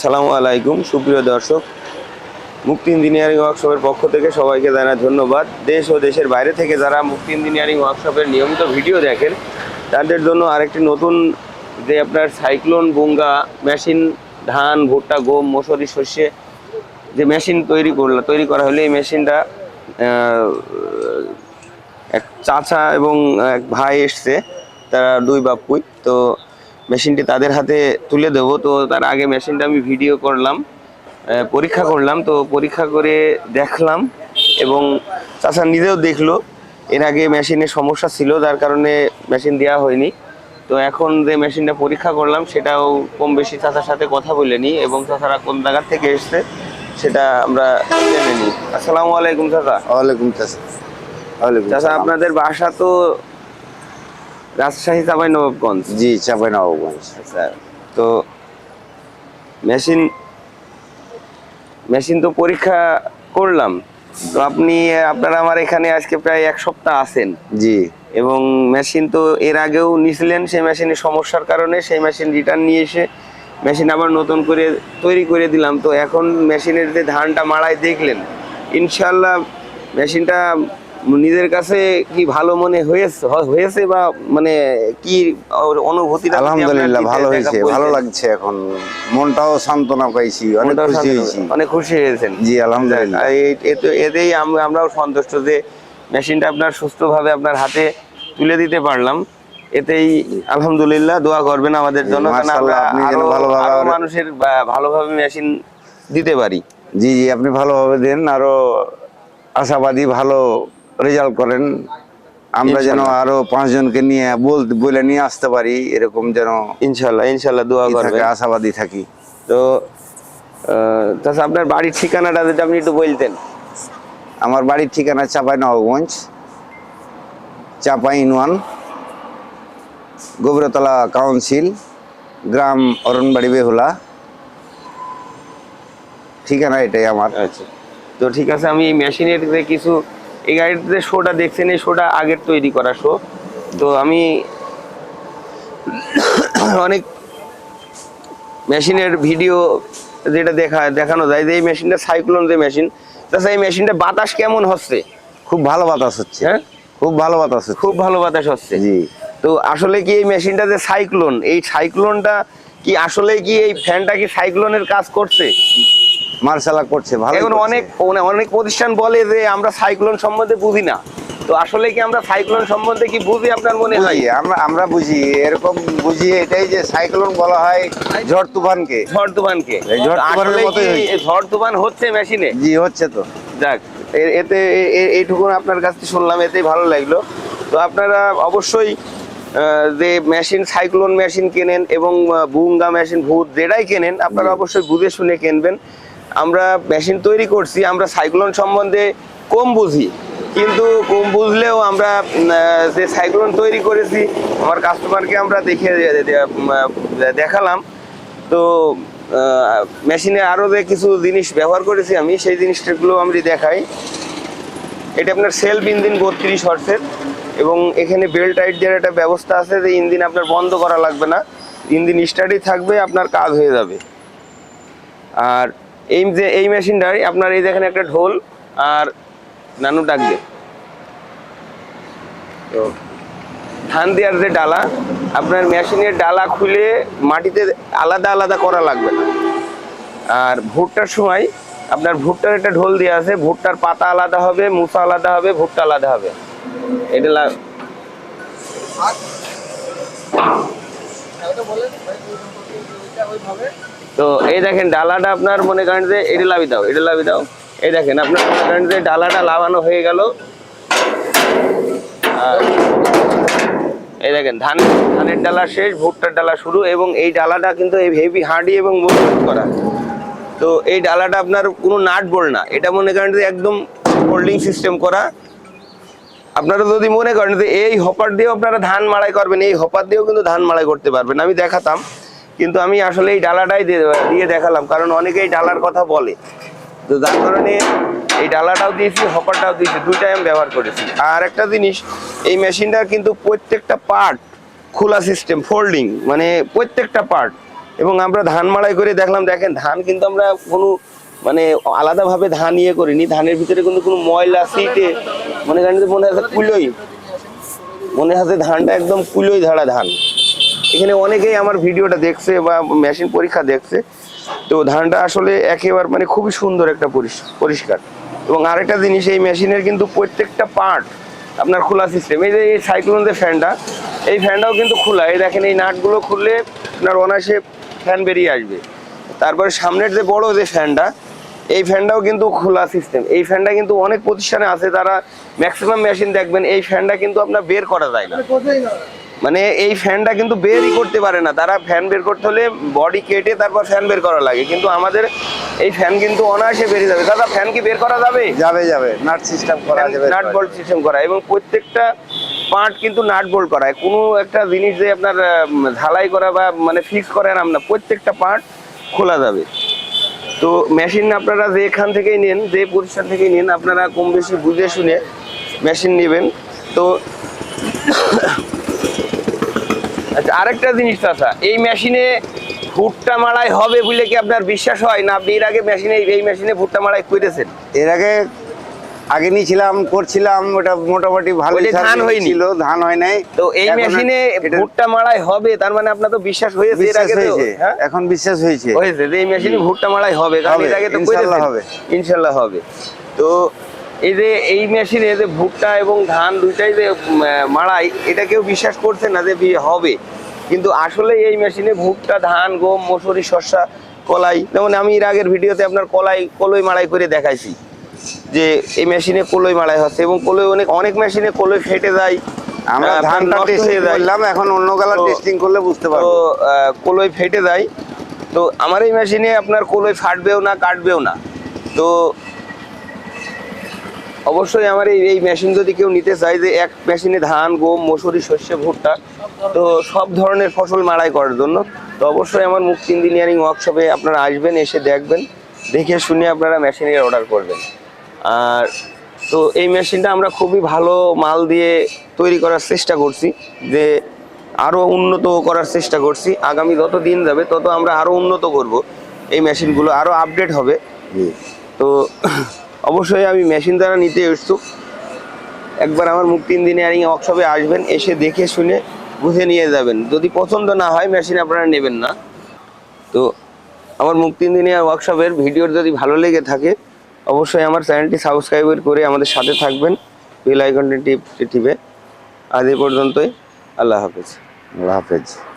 আসসালামু আলাইকুম সুপ্রিয় দর্শক, মুক্তি ইঞ্জিনিয়ারিং ওয়ার্কশপের পক্ষ থেকে সবাইকে জানাই ধন্যবাদ। দেশ ও দেশের বাইরে থেকে যারা মুক্তি ইঞ্জিনিয়ারিং ওয়ার্কশপের নিয়মিত ভিডিও দেখেন তাদের জন্য আরেকটি নতুন যে আপনার সাইক্লোন বুঙ্গা মেশিন, ধান, ভুট্টা, গম, মসুরি, শস্যে যে মেশিন তৈরি করা হলো, এই মেশিনটা এক চাচা এবং এক ভাই এসছে, তারা দুই বাপুই। তো মেশিনটি তাদের হাতে তুলে দেবো। তো তার আগে মেশিনটা আমি ভিডিও করলাম, পরীক্ষা করলাম। তো পরীক্ষা করে দেখলাম এবং চাচা নিজেও দেখলো এর আগে মেশিনের সমস্যা ছিল, যার কারণে মেশিন দেওয়া হয়নি। তো এখন যে মেশিনটা পরীক্ষা করলাম সেটাও কম বেশি চাচার সাথে কথা বলে নিই এবং চাচারা কোন জায়গা থেকে এসছে সেটা আমরা জেনে নিই। আসসালামু আলাইকুম চাচা। ওয়ালাইকুম চাচা। চাচা, আপনাদের বাসা তো রাজশাহী চাঁপাইনবাবগঞ্জ? জি, চাঁপাইনবাবগঞ্জ। আচ্ছা, তো মেশিন তো পরীক্ষা করলাম। তো আপনারা আমার এখানে আজকে প্রায় এক সপ্তাহ আছেন। জি। এবং মেশিন তো এর আগেও নিয়েছিলেন, সেই মেশিনের সমস্যার কারণে সেই মেশিন রিটার্ন নিয়ে এসে মেশিন আবার নতুন করে তৈরি করে দিলাম। তো এখন মেশিনের যে ধানটা মাড়াই দেখলেন, ইনশাল্লাহ মেশিনটা নিজের কাছে কি ভালো মনে হয়েছে বা মানে কি অনুভূতিটা? আলহামদুলিল্লাহ ভালো হয়েছে, ভালো লাগছে। এখন মনটাও সান্ত্বনা পাইছি, অনেক খুশি হয়েছি। অনেক খুশি হয়েছেন? জি আলহামদুলিল্লাহ। এতেই আমরাও সন্তুষ্ট যে মেশিনটা আপনার সুস্থভাবে আপনার হাতে তুলে দিতে পারলাম। এতেই আলহামদুলিল্লাহ। দোয়া করবেন আমাদের জন্য, কারণ আমরা আরো মানুষের ভালোভাবে মেশিন দিতে পারি। জি জি, আপনি ভালোভাবে দেন, আরো আশাবাদী ভালো রেজাল্ট করেন। আমরা যেন আরো 5 জনকে নিয়ে বলে নিয়ে আসতে পারি, এরকম যেন ইনশাল্লাহ দোয়া করবেন, আশাবাদী থাকি। তো তাছাড়া আপনার বাড়ির ঠিকানাটা যদি আপনি একটু বলতেন। আমার বাড়ির ঠিকানা চাঁপাইনবাবগঞ্জ, চাঁপাই ইউনিয়ন, গভীরতলা কাউন্সিল, গ্রাম অরণবাড়ি, বেহুলা। ঠিকানা এটাই আমার। আচ্ছা, তো ঠিক আছে। আমি মেশিনের যে কিছু, এই গাড়ির যে শোটা দেখছেন, এই শোটা আগের তৈরি করা শো। তো আমি অনেক মেশিনের ভিডিও যেটা দেখানো যায় যে এই মেশিনটা সাইক্লোন যে মেশিন, তাছাড়া এই মেশিনটা বাতাস কেমন হচ্ছে? খুব ভালো বাতাস হচ্ছে। হ্যাঁ, খুব ভালো বাতাস হচ্ছে। খুব ভালো বাতাস হচ্ছে। জি। তো আসলে কি এই মেশিনটা যে সাইক্লোন, এই সাইক্লোনটা কি আসলে কি এই ফ্যানটা কি সাইক্লোনের কাজ করছে? মার্শাল্লাহ করছে, ভালো। এখন অনেক প্রতিষ্ঠান বলে যে আমরা সাইক্লোন সম্বন্ধে বুঝি না। তো আসলে কি আমরা সাইক্লোন সম্বন্ধে কি বুঝি আপনার মনে হয়? আমরা বুঝি, এরকম বুঝি এটাই যে সাইক্লোন বলা হয় ঝড় তুফানকে। ঝড় তুফানকে ঝড় তুফান হচ্ছে মেশিনে? জি হচ্ছে। তো যাক, এতে এইটুকু আপনার কাছ থেকে শুনলাম, এতেই ভালো লাগলো। তো আপনারা অবশ্যই যে মেশিন, সাইক্লোন মেশিন কেনেন এবং বুঙ্গা মেশিন, ভূত যেটাই কেনেন, আপনারা অবশ্যই বুঝে শুনে কিনবেন। আমরা মেশিন তৈরি করছি, আমরা সাইক্লোন সম্বন্ধে কম বুঝি, কিন্তু কম বুঝলেও আমরা যে সাইক্লোন তৈরি করেছি আমার কাস্টমারকে আমরা দেখালাম। তো মেশিনে আরও যে কিছু জিনিস ব্যবহার করেছি আমি, সেই জিনিসগুলো আমি দেখাই। এটা আপনার সেলফ ইঞ্জিন 32 হর্সের, এবং এখানে বেল্ট টাইট দেওয়ার একটা ব্যবস্থা আছে যে ইঞ্জিন আপনার বন্ধ করা লাগবে না, ইঞ্জিন স্টার্টই থাকবে, আপনার কাজ হয়ে যাবে। আর এই মেশিনটাই আপনার এই দেখেন একটা ঢোল আর নানু ডাকবে। তো ধান দেওয়ার যে ডালা, আপনার মেশিনের ডালা খুলে মাটিতে আলাদা আলাদা করা লাগবে না। আর ভুট্টার সময় আপনার ভুট্টার একটা ঢোল দেওয়া আছে, ভুট্টার পাতা আলাদা হবে, মুসা আলাদা হবে, ভুট্টা আলাদা হবে। এটা তো এই দেখেন ডালাটা আপনার মনে করেন যে এটা লাভি দাও। এই দেখেন আপনার মনে করেন যে ডালাটা লাগানো হয়ে গেল। আর এই দেখেন ধানের ডালা শেষ, ভুট্টার ডালা শুরু, এবং এই ডালাটা কিন্তু হেভি হার্ডি এবং মজবুত করা। তো এই ডালাটা আপনার কোনো নাট বোল্ট না, এটা মনে করেন যে একদম হোল্ডিং সিস্টেম করা। আপনারা যদি মনে করেন যে এই হপার দিয়েও আপনারা ধান মাড়াই করবেন, এই হপার দিয়েও কিন্তু ধান মাড়াই করতে পারবেন, আমি দেখাতাম। কিন্তু আমি আসলে এই ডালাটাই দিয়ে দেখালাম, কারণ অনেকেই ডালার কথা বলে। তো যার কারণে এই ডালাটাও দিয়েছি, হপারটাও দিয়েছি, দুইটাই আমি ব্যবহার করেছি। আর একটা জিনিস, এই মেশিনটার কিন্তু প্রত্যেকটা পার্ট খোলা সিস্টেম, ফোল্ডিং, মানে প্রত্যেকটা পার্ট এবং আমরা ধান মাড়াই করে দেখলাম, দেখেন ধান কিন্তু আমরা কোনো মানে আলাদাভাবে ধান ইয়ে করিনি, ধানের ভিতরে কিন্তু কোনো ময়লা সিটে মনে করেন যে মনে হচ্ছে কুলোই, মনে হচ্ছে ধানটা একদম কুলোই ধরা ধান। এখানে অনেকেই আমার ভিডিওটা দেখছে বা মেশিন পরীক্ষা দেখছে, তো ধানটা আসলে একেবারে মানে খুবই সুন্দর একটা পরিষ্কার। এবং আরেকটা জিনিস, এই মেশিনের কিন্তু প্রত্যেকটা পার্ট আপনার খোলা সিস্টেম। এই যে এই সাইক্লোন যে ফ্যানটা, এই ফ্যানটাও কিন্তু খোলা। এই দেখেন এই নাটগুলো খুললে আপনার অনায়াসে ফ্যান বেরিয়ে আসবে। তারপরে সামনের যে বড় যে ফ্যানটা, এই ফ্যানটাও কিন্তু খোলা সিস্টেম। এই ফ্যানটা কিন্তু অনেক প্রতিষ্ঠানে আছে, তারা ম্যাক্সিমাম মেশিন দেখবেন এই ফ্যানটা কিন্তু আপনার বের করা যায় না, মানে এই ফ্যানটা কিন্তু বেরই করতে পারে না তারা। ফ্যান বের করতে হলে বডি কেটে তারপর ফ্যান বের করা লাগে, কিন্তু আমাদের এই ফ্যান কিন্তু অনায়াসে বেরিয়ে যাবে। দাদা ফ্যান কি বের করা যাবে? যাবে যাবে, নাট সিস্টেম করা যাবে, নাট বোল্ট সিস্টেম করা, এবং প্রত্যেকটা পার্ট কিন্তু নাট বোল্ট করা। কোনো একটা জিনিস যে আপনার ঝালাই করা বা মানে ফিক্স করা নাম না, প্রত্যেকটা পার্ট খোলা যাবে। তো মেশিন আপনারা যেখান থেকেই নেন, যে প্রতিষ্ঠান থেকেই নেন, আপনারা কম বেশি বুঝে শুনে মেশিন নেবেন। তো আচ্ছা, আরেকটা জিনিস চাচা, এই মেশিনে ভুট্টা মাড়াই হবে বলে কি আপনার বিশ্বাস হয় না? আপনি এর আগে মেশিনে এই মেশিনে ভুট্টা মাড়াই করেছেন? এর আগে নিয়েছিলাম, করছিলাম, ওটা মোটামুটি ভালো ধান হয়নি, ছিল, ধান হয় নাই। তো এই মেশিনে ভুট্টা মাড়াই হবে, তার মানে আপনার তো বিশ্বাস হয়েছে? এর আগে তো হ্যাঁ, এখন বিশ্বাস হয়েছে যে এই মেশিনে ভুট্টা মাড়াই হবে, কারণ এর আগে তো ইনশাআল্লাহ হবে, ইনশাআল্লাহ হবে। তো এই যে এই মেশিনে যে ভুট্টা এবং ধান দুইটাই যে মাড়াই, এটা কেউ বিশ্বাস করছে না যে হবে, কিন্তু আসলে এই মেশিনে ভুট্টা, ধান, গম, মসুরি, শস্যা, কলাই, যেমন আমি এর আগের ভিডিওতে আপনার কলই মাড়াই করে দেখাইছি যে এই মেশিনে কলই মাড়াই হচ্ছে। এবং কলই অনেক মেশিনে কলই ফেটে যায়, আমরা ধানটা টেস্টিং করলাম, এখন অন্য কালার টেস্টিং করলে বুঝতে পারবো। তো কলই ফেটে যায়। তো আমার এই মেশিনে আপনার কলই ফাটবেও না, কাটবেও না। তো অবশ্যই আমার এই মেশিন যদি কেউ নিতে চায়, যে এক মেশিনে ধান, গম, মসুরি, শস্য, ভুট্টা, তো সব ধরনের ফসল মাড়াই করার জন্য, তো অবশ্যই আমার মুক্তি ইঞ্জিনিয়ারিং ওয়ার্কশপে আপনারা আসবেন, এসে দেখবেন, দেখে শুনে আপনারা মেশিনের অর্ডার করবেন। আর তো এই মেশিনটা আমরা খুবই ভালো মাল দিয়ে তৈরি করার চেষ্টা করছি, যে আরও উন্নত করার চেষ্টা করছি। আগামী যত দিন যাবে তত আমরা আরও উন্নত করব, এই মেশিনগুলো আরও আপডেট হবে। তো অবশ্যই আমি মেশিন দ্বারা নিতে ইচ্ছুক। একবার আমার মুক্তি ইঞ্জিনিয়ারিং ওয়ার্কশপে আসবেন, এসে দেখে শুনে বুঝে নিয়ে যাবেন। যদি পছন্দ না হয় মেশিন আপনারা নেবেন না। তো আমার মুক্তি ইঞ্জিনিয়ার ওয়ার্কশপের ভিডিও যদি ভালো লেগে থাকে, অবশ্যই আমার চ্যানেলটি সাবস্ক্রাইব করে আমাদের সাথে থাকবেন, বেল আইকনটি টিপে। আজ এই পর্যন্তই, আল্লাহ হাফেজ। আল্লাহ হাফেজ।